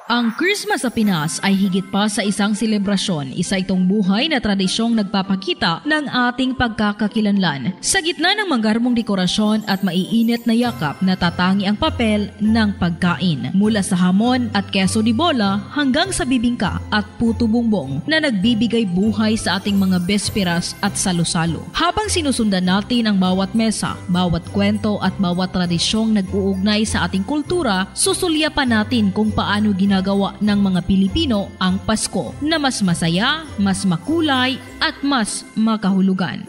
Ang Christmas sa Pinas ay higit pa sa isang selebrasyon. Isa itong buhay na tradisyong nagpapakita ng ating pagkakakilanlan. Sa gitna ng manggarmong dekorasyon at maiinit na yakap, natatangi ang papel ng pagkain. Mula sa hamon at keso de bola hanggang sa bibingka at puto bumbong na nagbibigay buhay sa ating mga besperas at salo-salo. Habang sinusundan natin ang bawat mesa, bawat kwento at bawat tradisyong nag-uugnay sa ating kultura, susulyapan natin kung paano ginagawa ng mga Pilipino ang Pasko na mas masaya, mas makulay at mas makahulugan.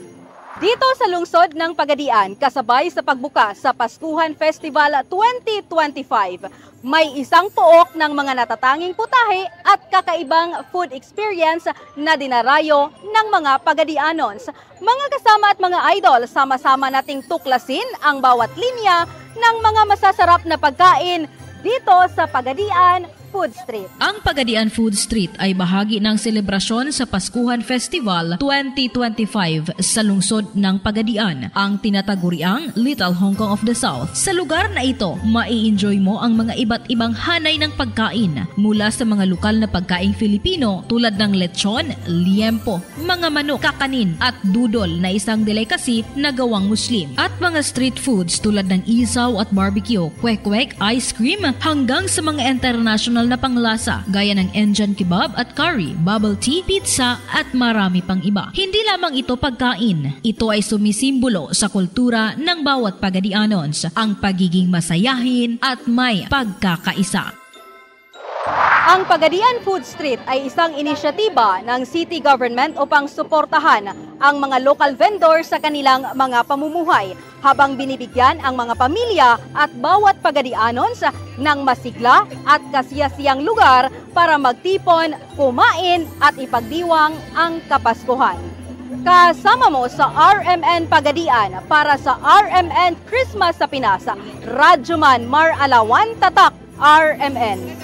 Dito sa lungsod ng Pagadian, kasabay sa pagbukas sa Paskuhan Festival 2025, may isang pook ng mga natatanging putahe at kakaibang food experience na dinarayo ng mga Pagadianons. Mga kasama at mga idol, sama-sama nating tuklasin ang bawat linya ng mga masasarap na pagkain dito sa Pagadian Food Street. Ang Pagadian Food Street ay bahagi ng selebrasyon sa Paskuhan Festival 2025 sa lungsod ng Pagadian, ang tinataguriang Little Hong Kong of the South. Sa lugar na ito, mai-enjoy mo ang mga iba't ibang hanay ng pagkain mula sa mga lokal na pagkaing Filipino tulad ng lechon, liempo, mga manok, kakanin at dudol na isang delicacy na gawang Muslim, at mga street foods tulad ng isaw at barbecue, kwek-kwek, ice cream, hanggang sa mga international na panglasa gaya ng Indian kebab at curry, bubble tea, pizza at marami pang iba. Hindi lamang ito pagkain, ito ay sumisimbolo sa kultura ng bawat Pagadianons, ang pagiging masayahin at may pagkakaisa. Ang Pagadian Food Street ay isang inisyatiba ng city government upang suportahan ang mga local vendors sa kanilang mga pamumuhay, habang binibigyan ang mga pamilya at bawat Pagadianons ng masigla at kasiyasiyang lugar para magtipon, kumain at ipagdiwang ang Kapaskuhan. Kasama mo sa RMN Pagadian para sa RMN Christmas sa Pinas, Radyoman Mar Alawan Tatak, RMN.